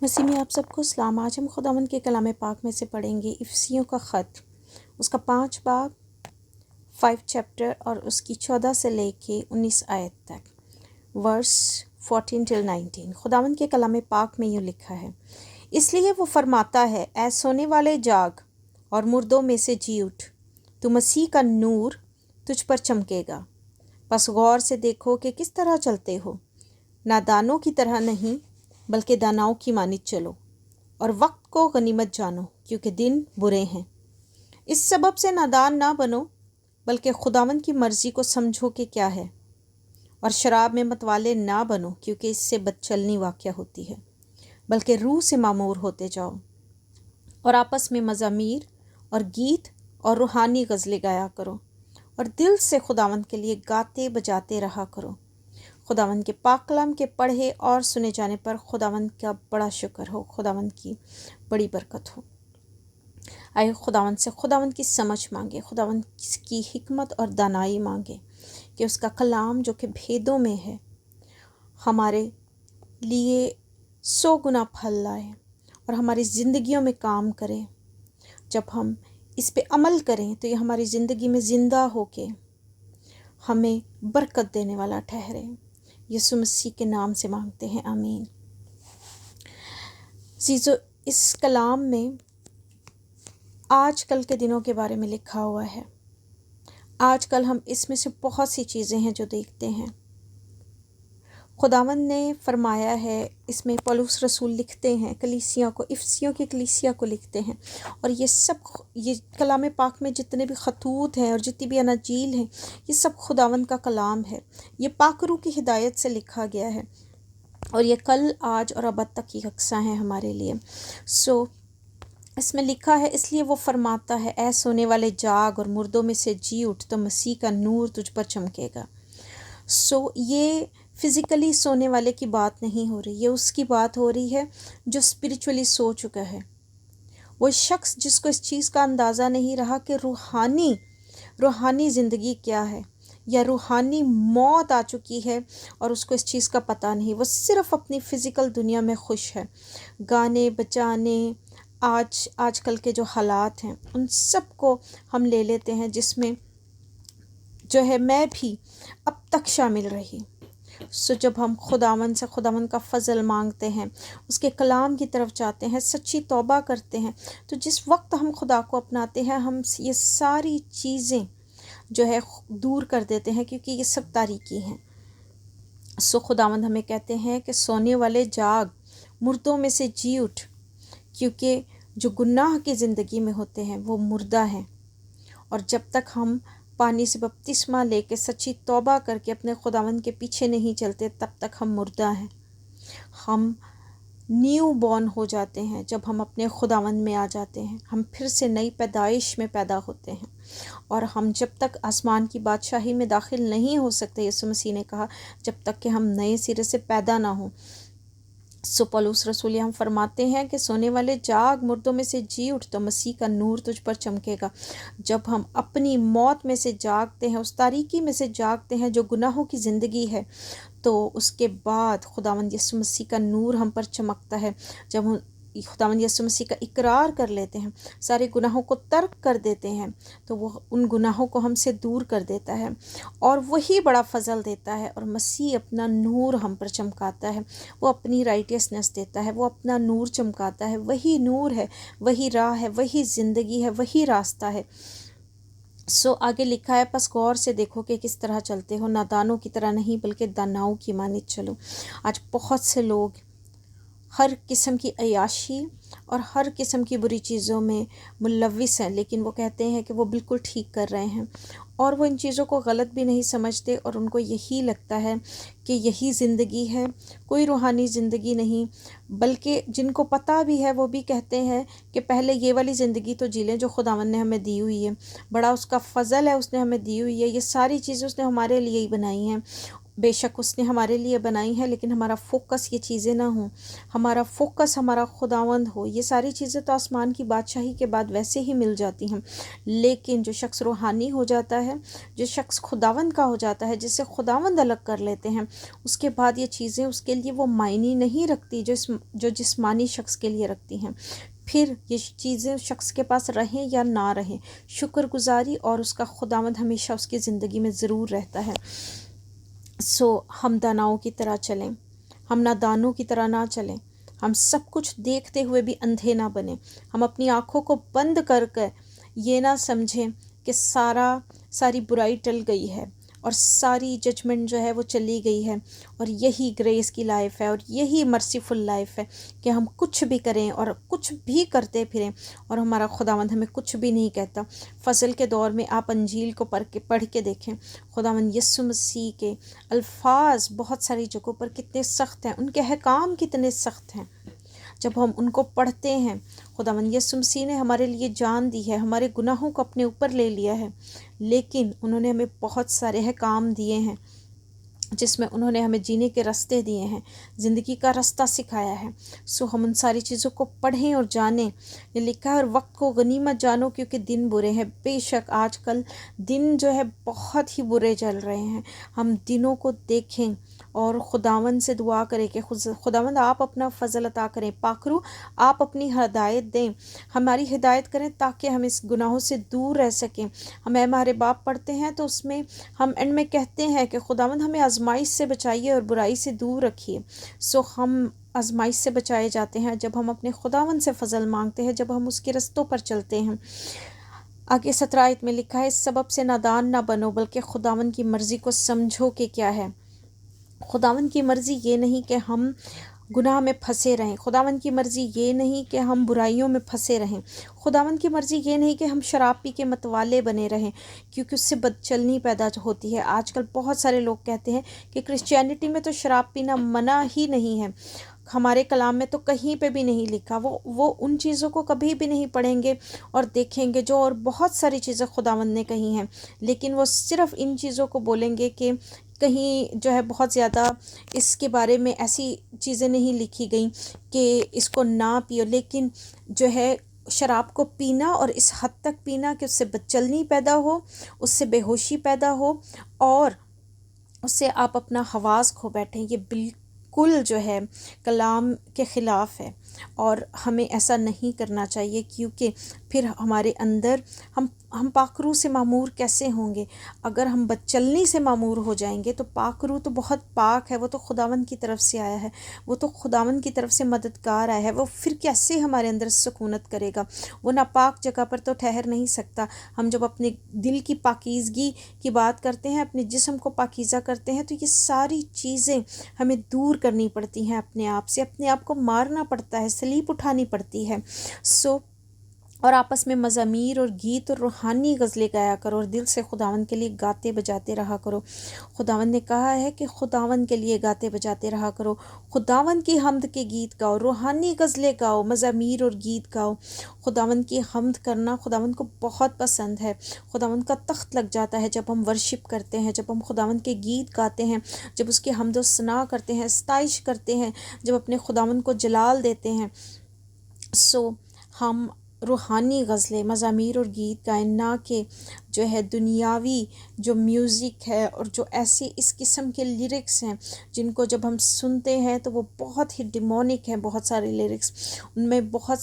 مسیح میں آپ سب کو سلام۔ آج ہم خداوند کے کلام پاک میں سے پڑھیں گے افسیوں کا خط، اس کا 5 باب 5 چیپٹر اور اس کی 14 سے لے کے 19 آیت تک، ورس 14 till 19۔ خداوند کے کلام پاک میں یوں لکھا ہے، اس لیے وہ فرماتا ہے، اے سونے والے جاگ اور مردوں میں سے جی اٹھ، تو مسیح کا نور تجھ پر چمکے گا۔ پس غور سے دیکھو کہ کس طرح چلتے ہو، نادانوں کی طرح نہیں بلکہ داناؤں کی مانند چلو، اور وقت کو غنیمت جانو کیونکہ دن برے ہیں۔ اس سبب سے نادان نہ بنو بلکہ خداوند کی مرضی کو سمجھو کہ کیا ہے، اور شراب میں متوالے نہ بنو کیونکہ اس سے بدچلنی واقع ہوتی ہے، بلکہ روح سے معمور ہوتے جاؤ، اور آپس میں مزامیر اور گیت اور روحانی غزلیں گایا کرو، اور دل سے خداوند کے لیے گاتے بجاتے رہا کرو۔ خداوند کے پاک کلام کے پڑھے اور سنے جانے پر خداوند کا بڑا شکر ہو، خداوند کی بڑی برکت ہو۔ آئے خداوند سے خداوند کی سمجھ مانگے، خداوند کی حکمت اور دانائی مانگے کہ اس کا کلام جو کہ بھیدوں میں ہے ہمارے لیے 100 گنا پھل لائے اور ہماری زندگیوں میں کام کرے۔ جب ہم اس پہ عمل کریں تو یہ ہماری زندگی میں زندہ ہو کے ہمیں برکت دینے والا ٹھہرے۔ یسوع مسیح کے نام سے مانگتے ہیں، آمین۔ عزیزو، اس کلام میں آج کل کے دنوں کے بارے میں لکھا ہوا ہے۔ آج کل ہم اس میں سے بہت سی چیزیں ہیں جو دیکھتے ہیں۔ خداوند نے فرمایا ہے، اس میں پولس رسول لکھتے ہیں کلیسیوں کو، افسیوں کی کلیسیا کو لکھتے ہیں، اور یہ کلام پاک میں جتنے بھی خطوط ہیں اور جتنی بھی اناجیل ہیں، یہ سب خداوند کا کلام ہے۔ یہ پاک روح کی ہدایت سے لکھا گیا ہے، اور یہ کل آج اور ابد تک کی یکساں ہے ہمارے لیے۔ اس میں لکھا ہے، اس لیے وہ فرماتا ہے، اے سونے والے جاگ اور مردوں میں سے جی اٹھ، تو مسیح کا نور تجھ پر چمکے گا۔ یہ فزیکلی سونے والے کی بات نہیں ہو رہی، یہ اس کی بات ہو رہی ہے جو اسپریچولی سو چکا ہے۔ وہ شخص جس کو اس چیز کا اندازہ نہیں رہا کہ روحانی زندگی کیا ہے، یا روحانی موت آ چکی ہے اور اس کو اس چیز کا پتہ نہیں، وہ صرف اپنی فزیکل دنیا میں خوش ہے۔ گانے بجانے، آج کل کے جو حالات ہیں ان سب کو ہم لے لیتے ہیں، جس میں جو ہے میں بھی اب تک شامل رہی۔ جب ہم خداوند کا فضل مانگتے ہیں، اس کے کلام کی طرف جاتے ہیں، سچی توبہ کرتے ہیں، تو جس وقت ہم خدا کو اپناتے ہیں، ہم یہ ساری چیزیں جو ہے دور کر دیتے ہیں، کیونکہ یہ سب تاریکی ہیں۔ خداوند ہمیں کہتے ہیں کہ سونے والے جاگ، مردوں میں سے جی اٹھ، کیونکہ جو گناہ کی زندگی میں ہوتے ہیں وہ مردہ ہیں، اور جب تک ہم پانی سے بپتسمہ لے کے سچی توبہ کر کے اپنے خداوند کے پیچھے نہیں چلتے، تب تک ہم مردہ ہیں۔ ہم نیو بورن ہو جاتے ہیں جب ہم اپنے خداوند میں آ جاتے ہیں، ہم پھر سے نئی پیدائش میں پیدا ہوتے ہیں، اور ہم جب تک آسمان کی بادشاہی میں داخل نہیں ہو سکتے، یسوع مسیح نے کہا، جب تک کہ ہم نئے سرے سے پیدا نہ ہوں۔ پولس رسول ہم فرماتے ہیں کہ سونے والے جاگ، مردوں میں سے جی اٹھ، تو مسیح کا نور تجھ پر چمکے گا۔ جب ہم اپنی موت میں سے جاگتے ہیں، اس تاریکی میں سے جاگتے ہیں جو گناہوں کی زندگی ہے، تو اس کے بعد خداوند یسوع مسیح کا نور ہم پر چمکتا ہے۔ جب ہم خداوند یسوع مسیح کا اقرار کر لیتے ہیں، سارے گناہوں کو ترک کر دیتے ہیں، تو وہ ان گناہوں کو ہم سے دور کر دیتا ہے، اور وہی بڑا فضل دیتا ہے، اور مسیح اپنا نور ہم پر چمکاتا ہے، وہ اپنی رائٹیسنس دیتا ہے، وہ اپنا نور چمکاتا ہے۔ وہی نور ہے، وہی راہ ہے، وہی زندگی ہے، وہی راستہ ہے۔ آگے لکھا ہے، پس غور سے دیکھو کہ کس طرح چلتے ہو، نادانوں کی طرح نہیں بلکہ داناؤں کی مانند چلو۔ آج بہت سے لوگ ہر قسم کی عیاشی اور ہر قسم کی بری چیزوں میں ملوث ہیں، لیکن وہ کہتے ہیں کہ وہ بالکل ٹھیک کر رہے ہیں، اور وہ ان چیزوں کو غلط بھی نہیں سمجھتے، اور ان کو یہی لگتا ہے کہ یہی زندگی ہے، کوئی روحانی زندگی نہیں۔ بلکہ جن کو پتہ بھی ہے وہ بھی کہتے ہیں کہ پہلے یہ والی زندگی تو جی لیں جو خداوند نے ہمیں دی ہوئی ہے، بڑا اس کا فضل ہے، اس نے ہمیں دی ہوئی ہے، یہ ساری چیزیں اس نے ہمارے لیے ہی بنائی ہیں، بے شک اس نے ہمارے لیے بنائی ہے، لیکن ہمارا فوکس یہ چیزیں نہ ہوں، ہمارا فوکس ہمارا خداوند ہو۔ یہ ساری چیزیں تو آسمان کی بادشاہی کے بعد ویسے ہی مل جاتی ہیں، لیکن جو شخص روحانی ہو جاتا ہے، جو شخص خداوند کا ہو جاتا ہے، جسے خداوند الگ کر لیتے ہیں، اس کے بعد یہ چیزیں اس کے لیے وہ معنی نہیں رکھتی جو جسمانی شخص کے لیے رکھتی ہیں۔ پھر یہ چیزیں شخص کے پاس رہیں یا نہ رہیں، شکر گزاری اور اس کا خداوند ہمیشہ اس کی زندگی میں ضرور رہتا ہے۔ ہم داناؤں کی طرح چلیں، ہم نادانوں کی طرح نہ چلیں، ہم سب کچھ دیکھتے ہوئے بھی اندھے نہ بنیں، ہم اپنی آنکھوں کو بند کر کے یہ نہ سمجھیں کہ ساری برائی ٹل گئی ہے اور ساری ججمنٹ جو ہے وہ چلی گئی ہے، اور یہی گریس کی لائف ہے اور یہی مرسیفل لائف ہے کہ ہم کچھ بھی کریں اور کچھ بھی کرتے پھریں اور ہمارا خداوند ہمیں کچھ بھی نہیں کہتا۔ فضل کے دور میں آپ انجیل کو پڑھ کے دیکھیں، خداوند یسوع مسیح کے الفاظ بہت ساری جگہوں پر کتنے سخت ہیں، ان کے احکام کتنے سخت ہیں۔ جب ہم ان کو پڑھتے ہیں، خداوند یسوع مسیح نے ہمارے لیے جان دی ہے، ہمارے گناہوں کو اپنے اوپر لے لیا ہے، لیکن انہوں نے ہمیں بہت سارے احکام دیے ہیں جس میں انہوں نے ہمیں جینے کے راستے دیے ہیں، زندگی کا راستہ سکھایا ہے۔ ہم ان ساری چیزوں کو پڑھیں اور جانیں۔ یہ لکھا ہے، اور وقت کو غنیمت جانو کیونکہ دن برے ہیں۔ بے شک آج کل دن جو ہے بہت ہی برے چل رہے ہیں، ہم دنوں کو دیکھیں اور خداوند سے دعا کریں کہ خداوند آپ اپنا فضل عطا کریں، پاکرو آپ اپنی ہدایت دیں، ہماری ہدایت کریں تاکہ ہم اس گناہوں سے دور رہ سکیں۔ ہم ہمارے باپ پڑھتے ہیں تو اس میں ہم اینڈ میں کہتے ہیں کہ خداوند ہمیں آزمائش سے بچائیے اور برائی سے دور رکھیے۔ ہم آزمائش سے بچائے جاتے ہیں جب ہم اپنے خداوند سے فضل مانگتے ہیں، جب ہم اس کے رستوں پر چلتے ہیں۔ آگے 17 آیت میں لکھا ہے، اس سبب سے نادان نہ بنو بلکہ خداوند کی مرضی کو سمجھو کہ کیا ہے۔ خداوند کی مرضی یہ نہیں کہ ہم گناہ میں پھنسے رہیں، خداوند کی مرضی یہ نہیں کہ ہم برائیوں میں پھنسے رہیں، خداوند کی مرضی یہ نہیں کہ ہم شراب پی کے متوالے بنے رہیں، کیونکہ اس سے بدچلنی پیدا ہوتی ہے۔ آج کل بہت سارے لوگ کہتے ہیں کہ کرسچینٹی میں تو شراب پینا منع ہی نہیں ہے، ہمارے کلام میں تو کہیں پہ بھی نہیں لکھا۔ وہ ان چیزوں کو کبھی بھی نہیں پڑھیں گے اور دیکھیں گے جو اور بہت ساری چیزیں خداوند نے کہی ہیں، لیکن وہ صرف ان چیزوں کو بولیں گے کہ کہیں جو ہے بہت زیادہ اس کے بارے میں ایسی چیزیں نہیں لکھی گئیں کہ اس کو نہ پیو، لیکن جو ہے شراب کو پینا اور اس حد تک پینا کہ اس سے بدچلنی پیدا ہو، اس سے بے ہوشی پیدا ہو اور اس سے آپ اپنا حواس کھو بیٹھیں، یہ بالکل جو ہے کلام کے خلاف ہے، اور ہمیں ایسا نہیں کرنا چاہیے، کیونکہ پھر ہمارے اندر ہم پاک روح سے معمور کیسے ہوں گے؟ اگر ہم بدچلنی سے معمور ہو جائیں گے تو پاک روح تو بہت پاک ہے، وہ تو خداوند کی طرف سے آیا ہے، وہ تو خداوند کی طرف سے مددگار آیا ہے، وہ پھر کیسے ہمارے اندر سکونت کرے گا؟ وہ ناپاک جگہ پر تو ٹھہر نہیں سکتا۔ ہم جب اپنے دل کی پاکیزگی کی بات کرتے ہیں، اپنے جسم کو پاکیزہ کرتے ہیں، تو یہ ساری چیزیں ہمیں دور کرنی پڑتی ہیں، اپنے آپ سے، اپنے آپ کو مارنا پڑتا ہے، صلیب اٹھانی پڑتی ہے۔ اور آپس میں مزامیر اور گیت اور روحانی غزلیں گایا کرو اور دل سے خداوند کے لیے گاتے بجاتے رہا کرو۔ خداوند نے کہا ہے کہ خداوند کے لیے گاتے بجاتے رہا کرو، خداوند کی حمد کے گیت گاؤ، روحانی غزلیں گاؤ، مزامیر اور گیت گاؤ۔ خداوند کی حمد کرنا خداوند کو بہت پسند ہے، خداوند کا تخت لگ جاتا ہے جب ہم ورشپ کرتے ہیں، جب ہم خداوند کے گیت گاتے ہیں، جب اس کی حمد و ثنا کرتے ہیں، ستائش کرتے ہیں، جب اپنے خداوند کو جلال دیتے ہیں۔ ہم روحانی غزلیں، مزامیر اور گیت گائیں، نہ کہ جو ہے دنیاوی جو میوزک ہے اور جو ایسی اس قسم کے لیرکس ہیں جن کو جب ہم سنتے ہیں تو وہ بہت ہی ڈیمونک ہیں۔ بہت سارے لیرکس ان میں بہت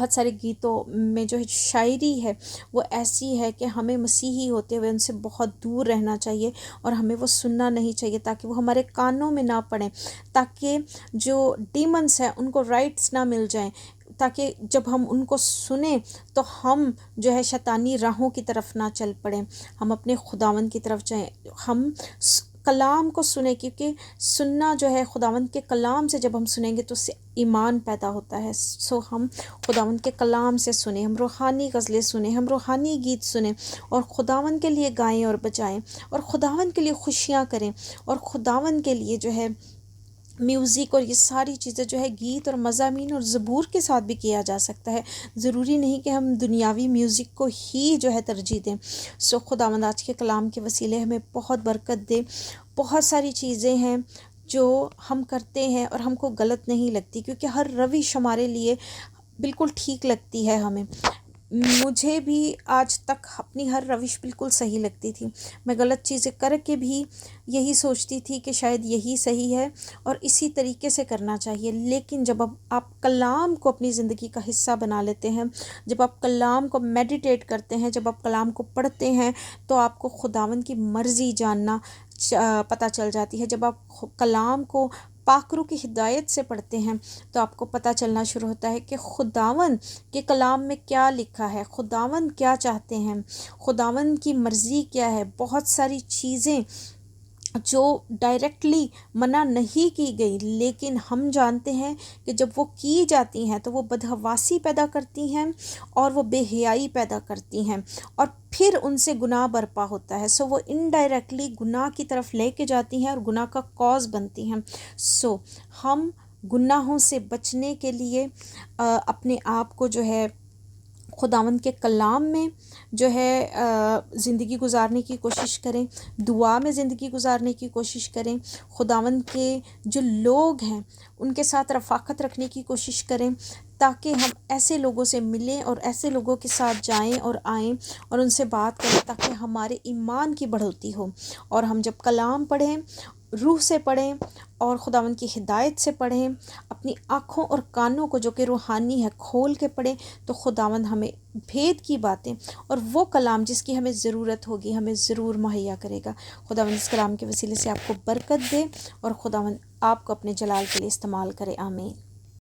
سارے گیتوں میں جو شاعری ہے وہ ایسی ہے کہ ہمیں مسیحی ہوتے ہوئے ان سے بہت دور رہنا چاہیے اور ہمیں وہ سننا نہیں چاہیے، تاکہ وہ ہمارے کانوں میں نہ پڑیں، تاکہ جو ڈیمنس ہیں ان کو رائٹس نہ مل جائیں، تاکہ جب ہم ان کو سنیں تو ہم جو ہے شیطانی راہوں کی طرف نہ چل پڑیں، ہم اپنے خداوند کی طرف جائیں، ہم کلام کو سنیں، کیونکہ سننا جو ہے خداوند کے کلام سے جب ہم سنیں گے تو اس سے ایمان پیدا ہوتا ہے۔ ہم خداوند کے کلام سے سنیں، ہم روحانی غزلیں سنیں، ہم روحانی گیت سنیں اور خداوند کے لیے گائیں اور بجائیں اور خداوند کے لیے خوشیاں کریں اور خداوند کے لیے جو ہے میوزک اور یہ ساری چیزیں جو ہے گیت اور مضامین اور زبور کے ساتھ بھی کیا جا سکتا ہے. ضروری نہیں کہ ہم دنیاوی میوزک کو ہی جو ہے ترجیح دیں. خداوند آج کے کلام کے وسیلے ہمیں بہت برکت دے. بہت ساری چیزیں ہیں جو ہم کرتے ہیں اور ہم کو غلط نہیں لگتی، کیونکہ ہر روش ہمارے لیے بالکل ٹھیک لگتی ہے. ہمیں مجھے بھی آج تک اپنی ہر روش بالکل صحیح لگتی تھی. میں غلط چیزیں کر کے بھی یہی سوچتی تھی کہ شاید یہی صحیح ہے اور اسی طریقے سے کرنا چاہیے. لیکن جب اب آپ کلام کو اپنی زندگی کا حصہ بنا لیتے ہیں، جب آپ کلام کو میڈیٹیٹ کرتے ہیں، جب آپ کلام کو پڑھتے ہیں، تو آپ کو خداوند کی مرضی جاننا پتہ چل جاتی ہے. جب آپ کلام کو پاک روح کی ہدایت سے پڑھتے ہیں تو آپ کو پتہ چلنا شروع ہوتا ہے کہ خداوند کے کلام میں کیا لکھا ہے، خداوند کیا چاہتے ہیں، خداوند کی مرضی کیا ہے. بہت ساری چیزیں جو ڈائریکٹلی منع نہیں کی گئی، لیکن ہم جانتے ہیں کہ جب وہ کی جاتی ہیں تو وہ بدحواسی پیدا کرتی ہیں اور وہ بے حیائی پیدا کرتی ہیں، اور پھر ان سے گناہ برپا ہوتا ہے. وہ انڈائریکٹلی گناہ کی طرف لے کے جاتی ہیں اور گناہ کا کاز بنتی ہیں. ہم گناہوں سے بچنے کے لیے اپنے آپ کو جو ہے خداوند کے کلام میں جو ہے زندگی گزارنے کی کوشش کریں، دعا میں زندگی گزارنے کی کوشش کریں، خداوند کے جو لوگ ہیں ان کے ساتھ رفاقت رکھنے کی کوشش کریں، تاکہ ہم ایسے لوگوں سے ملیں اور ایسے لوگوں کے ساتھ جائیں اور آئیں اور ان سے بات کریں، تاکہ ہمارے ایمان کی بڑھوتی ہو. اور ہم جب کلام پڑھیں، روح سے پڑھیں اور خداوند کی ہدایت سے پڑھیں، اپنی آنکھوں اور کانوں کو جو کہ روحانی ہے کھول کے پڑھیں، تو خداوند ہمیں بھید کی باتیں اور وہ کلام جس کی ہمیں ضرورت ہوگی ہمیں ضرور مہیا کرے گا. خداوند اس کلام کے وسیلے سے آپ کو برکت دے اور خداوند آپ کو اپنے جلال کے لیے استعمال کرے. آمین.